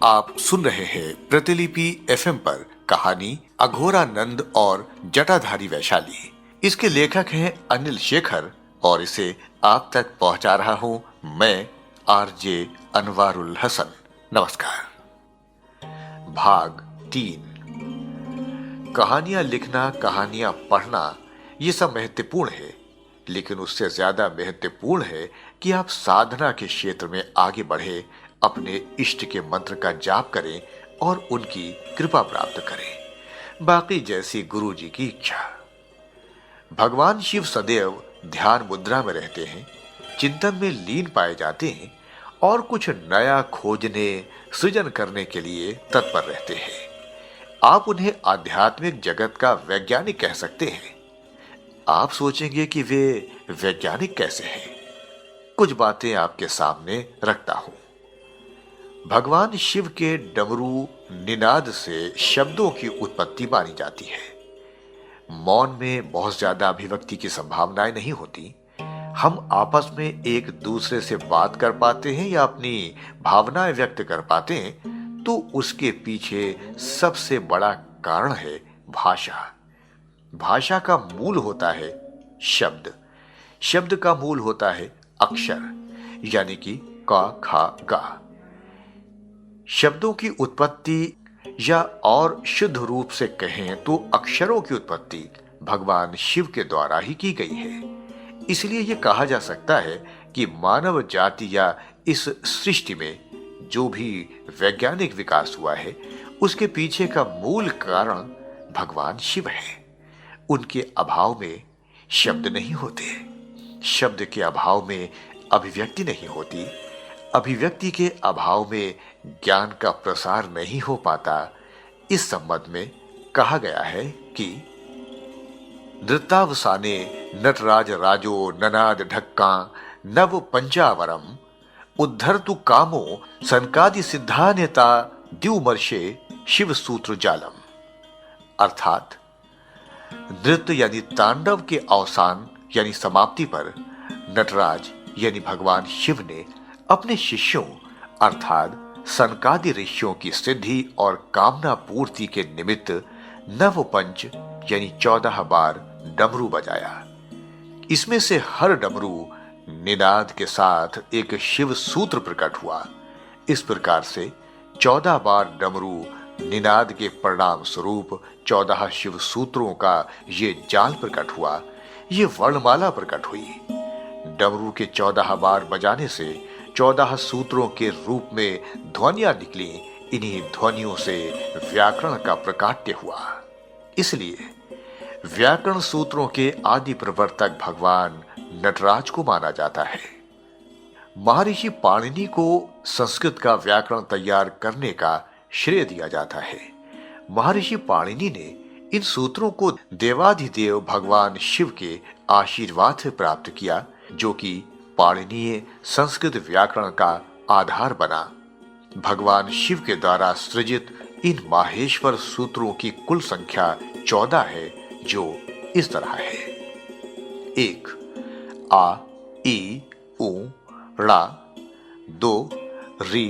आप सुन रहे हैं प्रतिलिपि एफएम पर कहानी अघोरानंद और जटाधारी वैशाली। इसके लेखक हैं अनिल शेखर और इसे आप तक पहुंचा रहा हूं मैं आरजे अनवारुल हसन। नमस्कार। भाग 3। कहानियां लिखना, कहानियां पढ़ना ये सब महत्वपूर्ण है, लेकिन उससे ज्यादा महत्वपूर्ण है कि आप साधना के क्षेत्र में आगे बढ़े, अपने इष्ट के मंत्र का जाप करें और उनकी कृपा प्राप्त करें, बाकी जैसी गुरु जी की इच्छा। भगवान शिव सदैव ध्यान मुद्रा में रहते हैं, चिंतन में लीन पाए जाते हैं और कुछ नया खोजने, सृजन करने के लिए तत्पर रहते हैं। आप उन्हें आध्यात्मिक जगत का वैज्ञानिक कह सकते हैं। आप सोचेंगे कि वे वैज्ञानिक कैसे हैं? कुछ बातें आपके सामने रखता हूं। भगवान शिव के डमरू निनाद से शब्दों की उत्पत्ति मानी जाती है। मौन में बहुत ज्यादा अभिव्यक्ति की संभावनाएं नहीं होती। हम आपस में एक दूसरे से बात कर पाते हैं या अपनी भावनाएं व्यक्त कर पाते हैं, तो उसके पीछे सबसे बड़ा कारण है भाषा। भाषा का मूल होता है शब्द, शब्द का मूल होता है अक्षर, यानी कि का, खा, गा। शब्दों की उत्पत्ति, या और शुद्ध रूप से कहें तो अक्षरों की उत्पत्ति भगवान शिव के द्वारा ही की गई है। इसलिए यह कहा जा सकता है कि मानव जाति या इस सृष्टि में जो भी वैज्ञानिक विकास हुआ है, उसके पीछे का मूल कारण भगवान शिव है। उनके अभाव में शब्द नहीं होते, शब्द के अभाव में अभिव्यक्ति नहीं होती, अभिव्यक्ति के अभाव में ज्ञान का प्रसार नहीं हो पाता। इस संबंध में कहा गया है कि नृत्यावसाने नटराज राजो ननाद ढक्का नव पंचावरम उद्धरतु कामो सनकादि सिद्धान्यता द्युमर्षे शिव सूत्र जालम। अर्थात नृत्य यानी तांडव के अवसान यानी समाप्ति पर नटराज यानी भगवान शिव ने अपने शिष्यों अर्थात सनकादि ऋषियों की सिद्धि और कामना पूर्ति के निमित्त नवपंच यानी 14 बार डमरू बजाया। इसमें से हर डमरू निनाद के साथ एक शिव सूत्र प्रकट हुआ। इस प्रकार से 14 बार डमरू निनाद के परिणाम स्वरूप 14 शिव सूत्रों का ये जाल प्रकट हुआ, ये वर्णमाला प्रकट हुई। डमरू के 14 बार बजाने से 14 सूत्रों के रूप में ध्वनियां निकली। इन्हीं ध्वनियों से व्याकरण का प्रकाट्य हुआ। इसलिए व्याकरण सूत्रों के आदि प्रवर्तक भगवान नटराज को माना जाता है। महर्षि पाणिनि को संस्कृत का व्याकरण तैयार करने का श्रेय दिया जाता है। महर्षि पाणिनि ने इन सूत्रों को देवाधिदेव भगवान शिव के आशीर्वाद से प्राप्त किया, जो कि पाणिनीय संस्कृत व्याकरण का आधार बना। भगवान शिव के द्वारा सृजित इन माहेश्वर सूत्रों की कुल संख्या 14 है, जो इस तरह है। 1 आ ई उ ड़ा, 2 री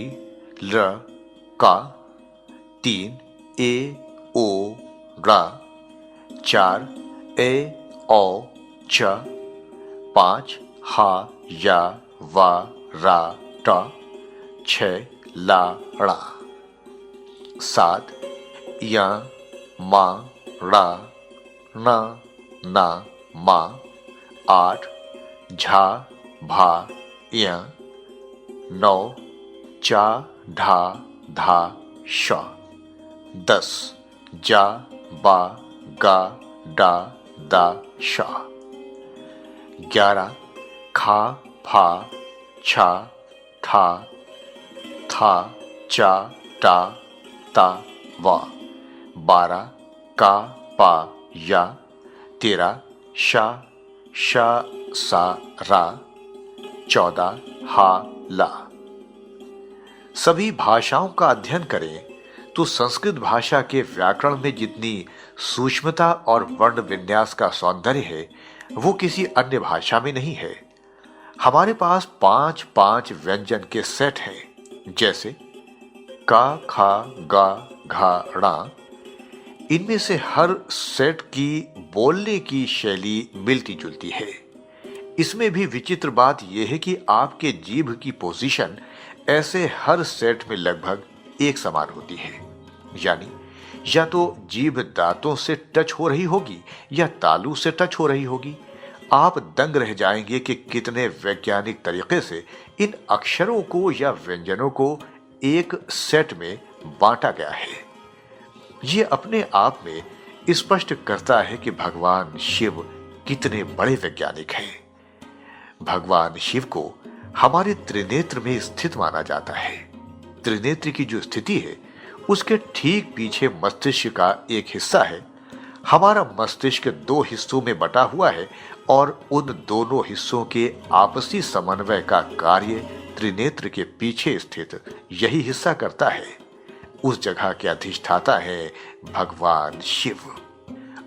ल का, 3 ए ओ रा, 4 ए ओ च, 5 हा या वा रा टा, 6 ला ड़ा, 7 या मा ड़ा ना ना मा, 8 झा भा या, 9 चा ढा धा श, 10 जा बा गा डा दा श, 11 खा फा छा ठा था चा टा ता वा, 12 का पा या, 13 शा शा सा रा, 14 हा ला। सभी भाषाओं का अध्ययन करें तो संस्कृत भाषा के व्याकरण में जितनी सूक्ष्मता और वर्ण विन्यास का सौंदर्य है, वो किसी अन्य भाषा में नहीं है। हमारे पास 5-5 व्यंजन के सेट हैं, जैसे का, खा, गा, घा, ड़ा। इनमें से हर सेट की बोलने की शैली मिलती जुलती है। इसमें भी विचित्र बात यह है कि आपके जीभ की पोजीशन ऐसे हर सेट में लगभग एक समान होती है, यानी या तो जीभ दांतों से टच हो रही होगी या तालू से टच हो रही होगी। आप दंग रह जाएंगे कि कितने वैज्ञानिक तरीके से इन अक्षरों को या व्यंजनों को एक सेट में बांटा गया है। ये अपने आप में स्पष्ट करता है कि भगवान शिव कितने बड़े वैज्ञानिक हैं। भगवान शिव को हमारे त्रिनेत्र में स्थित माना जाता है। त्रिनेत्र की जो स्थिति है उसके ठीक पीछे मस्तिष्क का एक हिस्सा है। हमारा मस्तिष्क 2 हिस्सों में बटा हुआ है और उन दोनों हिस्सों के आपसी समन्वय का कार्य त्रिनेत्र के पीछे स्थित यही हिस्सा करता है। उस जगह के अधिष्ठाता है भगवान शिव।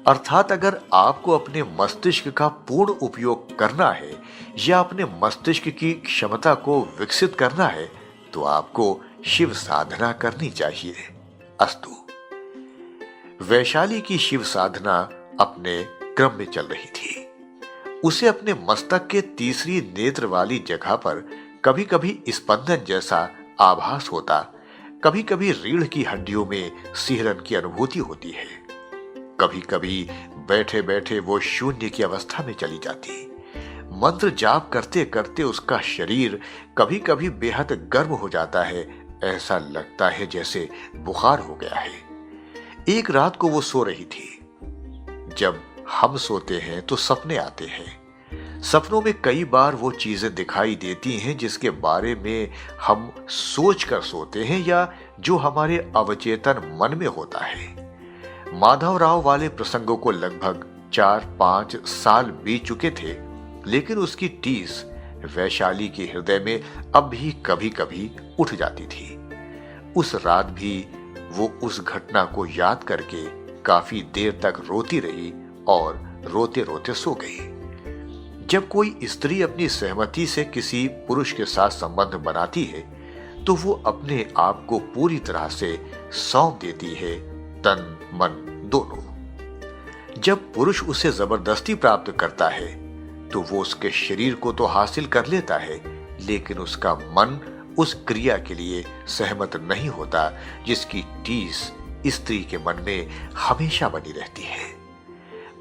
अर्थात अगर आपको अपने मस्तिष्क का पूर्ण उपयोग करना है या अपने मस्तिष्क की क्षमता को विकसित करना है तो आपको शिव साधना करनी चाहिए। अस्तु। वैशाली की शिव साधना अपने क्रम में चल रही थी। उसे अपने मस्तक के तीसरी नेत्र वाली जगह पर कभी कभी स्पंदन जैसा आभास होता, कभी कभी रीढ़ की हड्डियों में सिहरन की अनुभूति होती है। कभी कभी बैठे बैठे वो शून्य की अवस्था में चली जाती। मंत्र जाप करते करते उसका शरीर कभी कभी बेहद गर्म हो जाता है। ऐसा लगता है जैसे बुखार हो गया है। एक रात को वो सो रही थी। जब हम सोते हैं तो सपने आते हैं। सपनों में कई बार वो चीजें दिखाई देती हैं जिसके बारे में हम सोच कर सोते हैं या जो हमारे अवचेतन मन में होता है। माधवराव वाले प्रसंगों को लगभग 4-5 साल बीत चुके थे, लेकिन उसकी टीस वैशाली के हृदय में अब भी कभी कभी उठ जाती थी। उस रात भी वो उस घटना को याद करके काफी देर तक रोती रही और रोते रोते सो गई। जब कोई स्त्री अपनी सहमति से किसी पुरुष के साथ संबंध बनाती है तो वो अपने आप को पूरी तरह से सौंप देती है, तन मन दोनों। जब पुरुष उसे जबरदस्ती प्राप्त करता है तो वो उसके शरीर को तो हासिल कर लेता है, लेकिन उसका मन उस क्रिया के लिए सहमत नहीं होता जिसकी टीस स्त्री के मन में हमेशा बनी रहती है।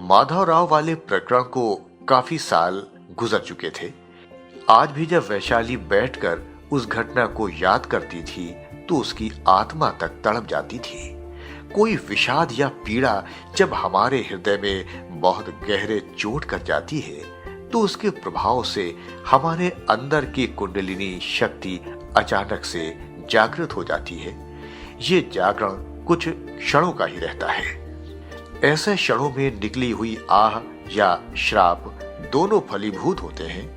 माधवराव वाले प्रकरण को काफी साल गुजर चुके थे। आज भी जब वैशाली बैठकर उस घटना को याद करती थी तो उसकी आत्मा तक तड़प जाती थी। कोई विषाद या पीड़ा जब हमारे हृदय में बहुत गहरे चोट कर जाती है तो उसके प्रभाव से हमारे अंदर की कुंडलिनी शक्ति अचानक से जागृत हो जाती है। ये जागरण कुछ क्षणों का ही रहता है। ऐसे क्षणों में निकली हुई आह या श्राप दोनों फलीभूत होते हैं।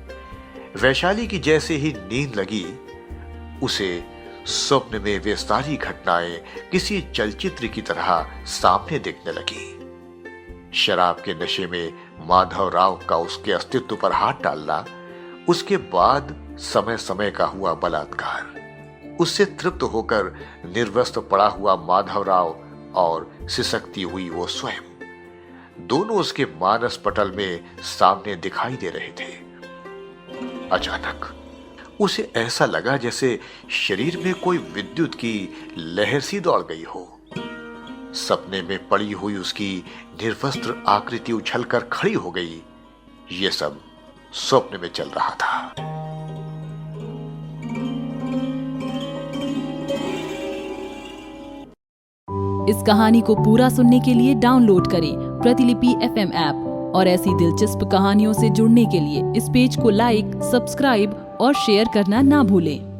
वैशाली की जैसे ही नींद लगी उसे स्वप्न में वे सारी घटनाएं किसी चलचित्र की तरह सामने दिखने लगी। शराब के नशे में माधवराव का उसके अस्तित्व पर हाथ डालना, उसके बाद समय समय का हुआ बलात्कार, उससे तृप्त होकर निर्वस्त्र पड़ा हुआ माधवराव और सिसकती हुई वो स्वयं, दोनों उसके मानस पटल में सामने दिखाई दे रहे थे। अचानक उसे ऐसा लगा जैसे शरीर में कोई विद्युत की लहर सी दौड़ गई हो। सपने में पड़ी हुई उसकी निर्वस्त्र आकृति उछलकर खड़ी हो गई। ये सब स्वप्न में चल रहा था। इस कहानी को पूरा सुनने के लिए डाउनलोड करें प्रतिलिपि FM ऐप और ऐसी दिलचस्प कहानियों से जुड़ने के लिए इस पेज को लाइक, सब्सक्राइब और शेयर करना ना भूलें।